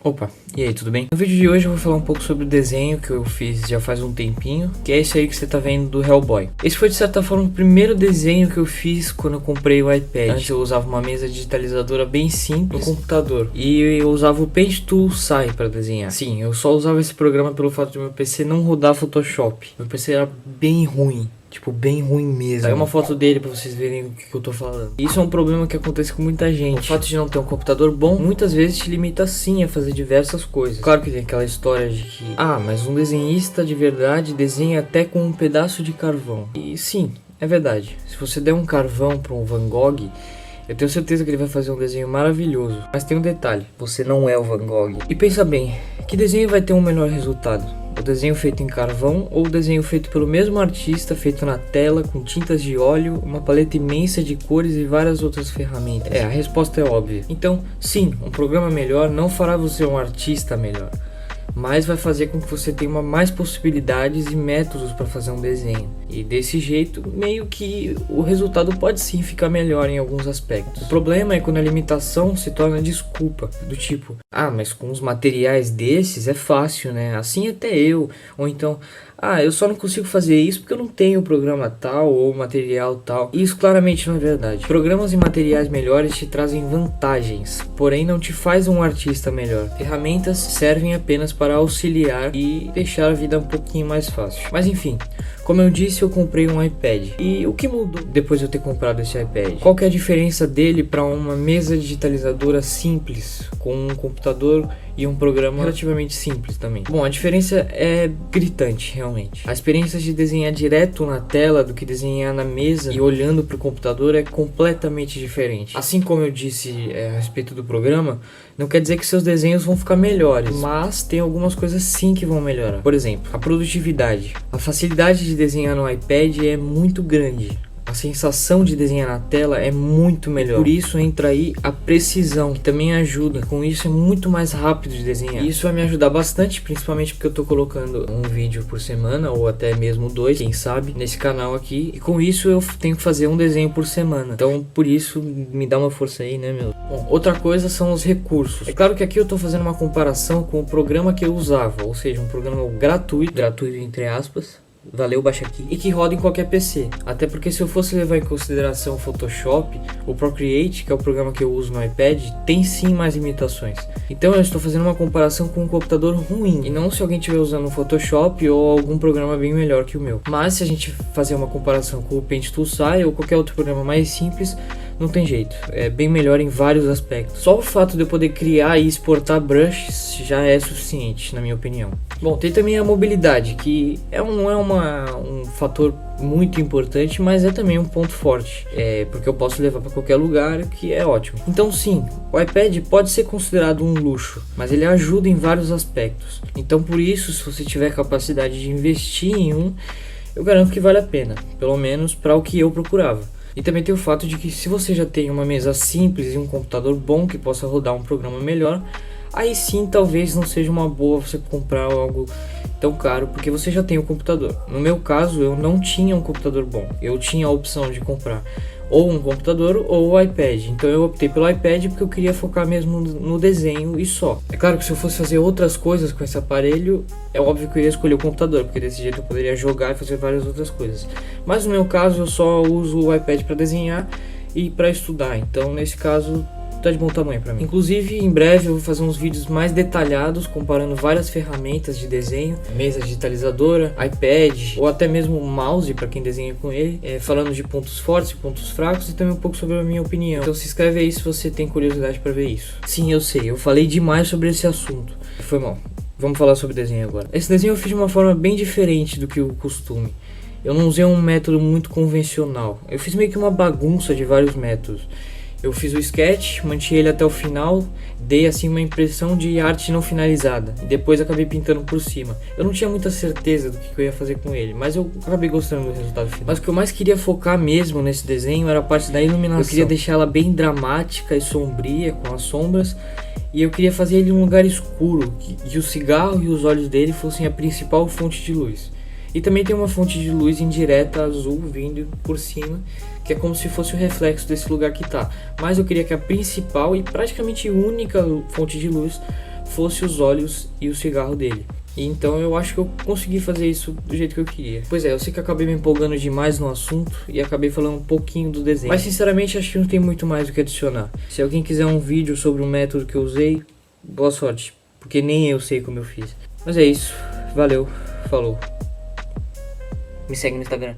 Opa, e aí, tudo bem? No vídeo de hoje eu vou falar um pouco sobre o desenho que eu fiz já faz um tempinho, que é esse aí que você tá vendo do Hellboy. Esse foi de certa forma o primeiro desenho que eu fiz quando eu comprei o iPad. Antes eu usava uma mesa digitalizadora bem simples no computador e eu usava o Paint Tool Sai para desenhar. Sim, eu só usava esse programa pelo fato de meu PC não rodar Photoshop. Meu PC era bem ruim. Tipo, bem ruim mesmo. Aí uma foto dele pra vocês verem o que eu tô falando. Isso é um problema que acontece com muita gente. O fato de não ter um computador bom, muitas vezes te limita sim a fazer diversas coisas. Claro que tem aquela história de que mas um desenhista de verdade desenha até com um pedaço de carvão. E sim, é verdade. Se você der um carvão pra um Van Gogh, eu tenho certeza que ele vai fazer um desenho maravilhoso. Mas tem um detalhe, você não é o Van Gogh. E pensa bem, que desenho vai ter um melhor resultado? O desenho feito em carvão ou o desenho feito pelo mesmo artista, feito na tela, com tintas de óleo, uma paleta imensa de cores e várias outras ferramentas? A resposta é óbvia. Então, sim, um programa melhor não fará você um artista melhor, mas vai fazer com que você tenha mais possibilidades e métodos para fazer um desenho. E desse jeito, meio que o resultado pode sim ficar melhor em alguns aspectos. O problema é quando a limitação se torna desculpa, do tipo, mas com os materiais desses é fácil, né? Assim até eu. Ou então, eu só não consigo fazer isso porque eu não tenho programa tal ou material tal. E isso claramente não é verdade. Programas e materiais melhores te trazem vantagens, porém não te faz um artista melhor. Ferramentas servem apenas para auxiliar e deixar a vida um pouquinho mais fácil. Mas enfim, como eu disse, eu comprei um iPad. E o que mudou depois de eu ter comprado esse iPad? Qual que é a diferença dele para uma mesa digitalizadora simples, com um computador e um programa relativamente simples também? Bom, a diferença é gritante, realmente. A experiência de desenhar direto na tela do que desenhar na mesa e olhando para o computador é completamente diferente. Assim como eu disse a respeito do programa, não quer dizer que seus desenhos vão ficar melhores, mas tem algumas coisas sim que vão melhorar. Por exemplo, a produtividade. A facilidade de desenhar no iPad é muito grande. A sensação de desenhar na tela é muito melhor. Por isso entra aí a precisão, que também ajuda. Com isso é muito mais rápido de desenhar. E isso vai me ajudar bastante, principalmente porque eu tô colocando um vídeo por semana, ou até mesmo 2, quem sabe, nesse canal aqui. E com isso eu tenho que fazer um desenho por semana. Então por isso me dá uma força aí, né, meu? Bom, outra coisa são os recursos. É claro que aqui eu tô fazendo uma comparação com o programa que eu usava, ou seja, um programa gratuito entre aspas. Valeu, baixa aqui. E que roda em qualquer PC. Até porque se eu fosse levar em consideração o Photoshop, o Procreate, que é o programa que eu uso no iPad, tem sim mais limitações. Então eu estou fazendo uma comparação com um computador ruim, e não se alguém estiver usando o Photoshop ou algum programa bem melhor que o meu. Mas se a gente fazer uma comparação com o Paint Tool Sai ou qualquer outro programa mais simples, não tem jeito, é bem melhor em vários aspectos. Só o fato de eu poder criar e exportar brushes já é suficiente, na minha opinião. Bom, tem também a mobilidade, que não é um fator muito importante, mas é também um ponto forte, porque eu posso levar para qualquer lugar, que é ótimo. Então sim, o iPad pode ser considerado um luxo, mas ele ajuda em vários aspectos. Então por isso, se você tiver capacidade de investir em um, eu garanto que vale a pena, pelo menos para o que eu procurava. E também tem o fato de que se você já tem uma mesa simples e um computador bom que possa rodar um programa melhor, aí sim talvez não seja uma boa você comprar algo tão caro, porque você já tem o computador. No meu caso, eu não tinha um computador bom, eu tinha a opção de comprar ou um computador ou o iPad. Então eu optei pelo iPad porque eu queria focar mesmo no desenho e só. É claro que se eu fosse fazer outras coisas com esse aparelho, é óbvio que eu ia escolher o computador, porque desse jeito eu poderia jogar e fazer várias outras coisas. Mas no meu caso eu só uso o iPad para desenhar e para estudar, então nesse caso tá de bom tamanho para mim. Inclusive, em breve eu vou fazer uns vídeos mais detalhados comparando várias ferramentas de desenho, mesa digitalizadora, iPad ou até mesmo mouse para quem desenha com ele, falando de pontos fortes e pontos fracos e também um pouco sobre a minha opinião. Então se inscreve aí se você tem curiosidade para ver isso. Sim, eu sei, eu falei demais sobre esse assunto. Foi mal. Vamos falar sobre desenho agora. Esse desenho eu fiz de uma forma bem diferente do que o costume. Eu não usei um método muito convencional. Eu fiz meio que uma bagunça de vários métodos. Eu fiz o sketch, mantive ele até o final, dei assim uma impressão de arte não finalizada e depois acabei pintando por cima. Eu não tinha muita certeza do que eu ia fazer com ele, mas eu acabei gostando do resultado final. Mas o que eu mais queria focar mesmo nesse desenho era a parte da iluminação. Eu queria deixar ela bem dramática e sombria, com as sombras, e eu queria fazer ele em um lugar escuro, que o cigarro e os olhos dele fossem a principal fonte de luz. E também tem uma fonte de luz indireta azul vindo por cima, que é como se fosse o reflexo desse lugar que tá. Mas eu queria que a principal e praticamente única fonte de luz fosse os olhos e o cigarro dele. E então eu acho que eu consegui fazer isso do jeito que eu queria. Pois é, eu sei que acabei me empolgando demais no assunto e acabei falando um pouquinho do desenho, mas sinceramente acho que não tem muito mais o que adicionar. Se alguém quiser um vídeo sobre um método que eu usei, boa sorte, porque nem eu sei como eu fiz. Mas é isso, valeu, falou. Me segue no Instagram.